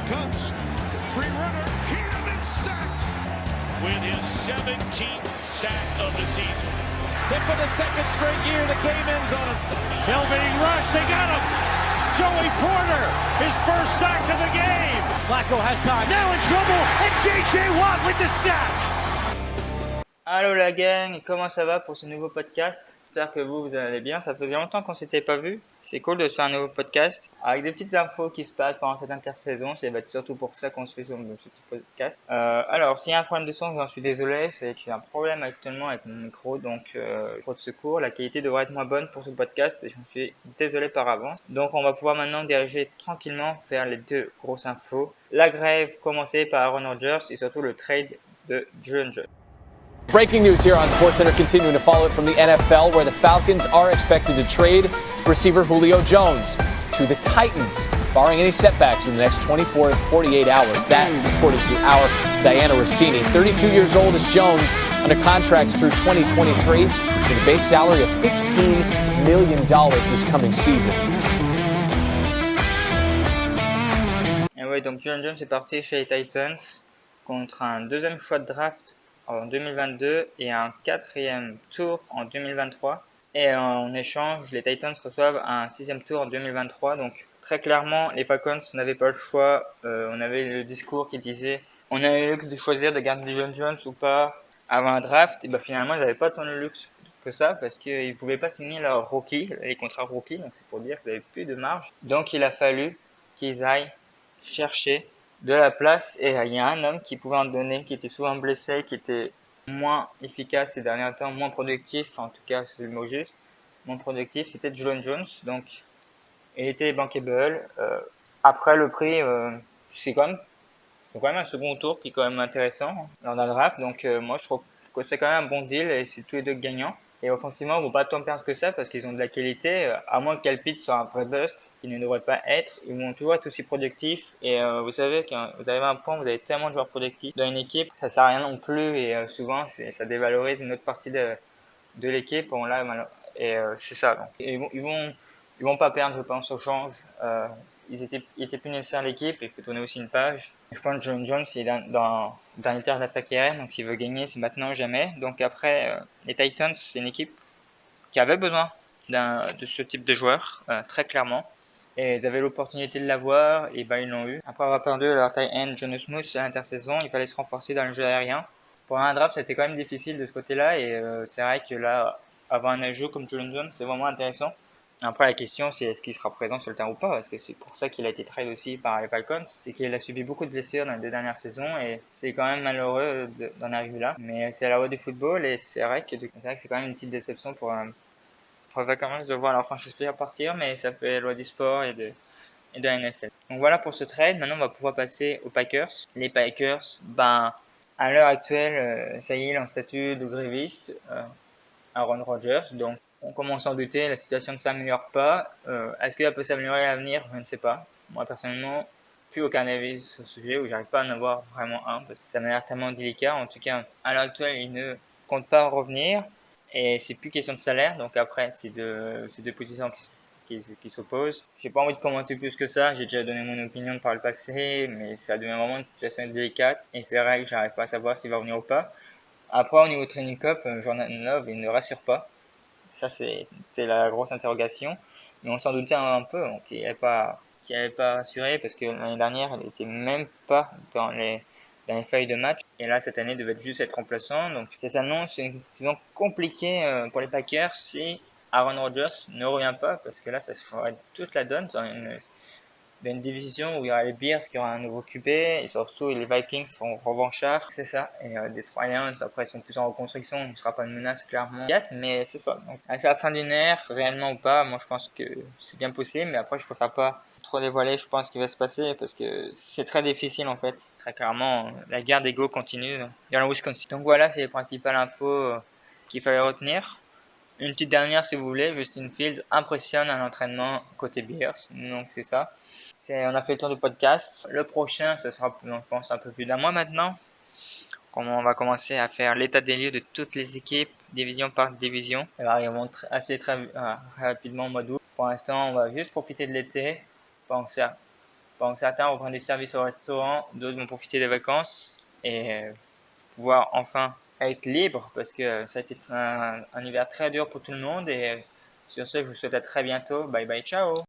comes. Free runner. Keenum is sacked. With his 17th sack of the season. Then for the second straight year, the game ends on a sack. Hill being rushed. They got him. Joey Porter, his first sack of the game. Flacco has time. Now in trouble. And J.J. Watt with the sack. Allô la gang, comment ça va pour ce nouveau podcast? J'espère que vous allez bien, ça faisait longtemps qu'on s'était pas vu. C'est cool de se faire un nouveau podcast avec des petites infos qui se passent pendant cette intersaison. C'est surtout pour ça qu'on se fait ce petit podcast. Alors, s'il y a un problème de son, j'en suis désolé. C'est qu'il y a un problème actuellement avec mon micro, donc micro de secours. La qualité devrait être moins bonne pour ce podcast et j'en suis désolé par avance. Donc, on va pouvoir maintenant diriger tranquillement vers les deux grosses infos. La grève commencée par Aaron Rodgers et surtout le trade de Julio Jones. Breaking news here on SportsCenter, continuing to follow it from the NFL, where the Falcons are expected to trade receiver Julio Jones to the Titans, barring any setbacks in the next 24 to 48 hours. That is according to our Diana Rossini. 32 years old is Jones, under contract through 2023, with a base salary of $15 million this coming season. Et ouais, donc Julio Jones est parti chez les Titans contre un deuxième choix de draft en 2022 et un quatrième tour en 2023. Et en échange, les Titans reçoivent un sixième tour en 2023. Donc très clairement, les Falcons n'avaient pas le choix. On avait le discours qui disait on avait le luxe de choisir de garder Julio Jones ou pas avant un draft. Et ben finalement, ils n'avaient pas tant le luxe que ça parce qu'ils ne pouvaient pas signer leur rookie, les contrats rookie. Donc c'est pour dire qu'ils n'avaient plus de marge. Donc il a fallu qu'ils aillent chercher de la place et il y a un homme qui pouvait en donner, qui était souvent blessé, qui était moins efficace ces derniers temps, moins productif, en tout cas c'est le mot juste, moins productif, c'était Julio Jones, donc il était bankable. Après le prix, c'est quand même un second tour qui est quand même intéressant lors d'un draft, donc moi je trouve que c'est quand même un bon deal et c'est tous les deux gagnants. Et offensivement, ils ne vont pas tant perdre que ça parce qu'ils ont de la qualité. À moins que Calpit soit un vrai bust, qui ne devrait pas être, ils vont toujours être aussi productifs. Et vous savez, quand vous arrivez à un point où vous avez tellement de joueurs productifs dans une équipe, ça sert à rien non plus. Et souvent, ça dévalorise une autre partie de l'équipe. Bon, là, c'est ça. Donc, ils vont pas perdre, je pense, au change. Il était plus nécessaire l'équipe. Il faut tourner aussi une page. Je pense que John Jones il est dans le dernier tiers de sa carrière, donc s'il veut gagner, c'est maintenant ou jamais. Donc après, les Titans, c'est une équipe qui avait besoin de ce type de joueur, très clairement. Et ils avaient l'opportunité de l'avoir, et ben ils l'ont eu. Après avoir perdu leur tight end Jonas Smith à l'intersaison, il fallait se renforcer dans le jeu aérien. Pour un draft, c'était quand même difficile de ce côté-là, et c'est vrai que là, avoir un ajout comme Julio Jones, c'est vraiment intéressant. Après, la question, c'est est-ce qu'il sera présent sur le terrain ou pas, parce que c'est pour ça qu'il a été trade aussi par les Falcons. C'est qu'il a subi beaucoup de blessures dans les deux dernières saisons, et c'est quand même malheureux d'en arriver là. Mais c'est à la loi du football, et c'est vrai que c'est quand même une petite déception pour les Falcons de voir leur franchise player partir, mais ça fait la loi du sport et de la NFL. Donc voilà pour ce trade. Maintenant, on va pouvoir passer aux Packers. Les Packers, à l'heure actuelle, ça y est, en statut de gréviste, Aaron Rodgers, donc on commence à en douter, la situation ne s'améliore pas. Est-ce qu'elle peut s'améliorer à l'avenir? Je ne sais pas. Moi, personnellement, plus aucun avis sur ce sujet où j'arrive pas à en avoir vraiment un parce que ça m'a l'air tellement délicat. En tout cas, à l'heure actuelle, il ne compte pas revenir et c'est plus question de salaire. Donc après, c'est deux positions qui s'opposent. J'ai pas envie de commenter plus que ça. J'ai déjà donné mon opinion par le passé, mais ça devient vraiment une situation délicate et c'est vrai que j'arrive pas à savoir s'il va revenir ou pas. Après, au niveau training camp, Jordan Love, il ne rassure pas. Ça, c'était la grosse interrogation. Mais on s'en doutait un peu, donc il n'avait pas assuré parce que l'année dernière, il n'était même pas dans les feuilles de match. Et là, cette année, il devait juste être remplaçant. Donc, ça s'annonce une saison compliquée pour les Packers si Aaron Rodgers ne revient pas parce que là, ça changerait toute la donne dans une division où il y aura les Bears qui aura un nouveau QB et surtout les Vikings seront revanchards, c'est ça. Et des Detroit Lions, après ils sont plus en reconstruction, il ne sera pas une menace clairement, mais c'est ça. Donc c'est la fin d'une ère, réellement ou pas, moi je pense que c'est bien possible, mais après je préfère pas trop dévoiler, je pense, ce qui va se passer parce que c'est très difficile en fait. Très clairement, la guerre d'ego continue dans le Wisconsin. Donc voilà, c'est les principales infos qu'il fallait retenir. Une petite dernière si vous voulez, Justin Fields impressionne à l'entraînement côté Bears, donc c'est ça. On a fait le tour du podcast. Le prochain, ce sera, je pense, un peu plus d'un mois maintenant. On va commencer à faire l'état des lieux de toutes les équipes, division par division. Elle va arriver très rapidement au mois d'août. Pour l'instant, on va juste profiter de l'été, penser Donc certains vont prendre du service au restaurant, d'autres vont profiter des vacances et pouvoir enfin être libre parce que ça a été un hiver très dur pour tout le monde. Et sur ce, je vous souhaite à très bientôt. Bye bye, ciao!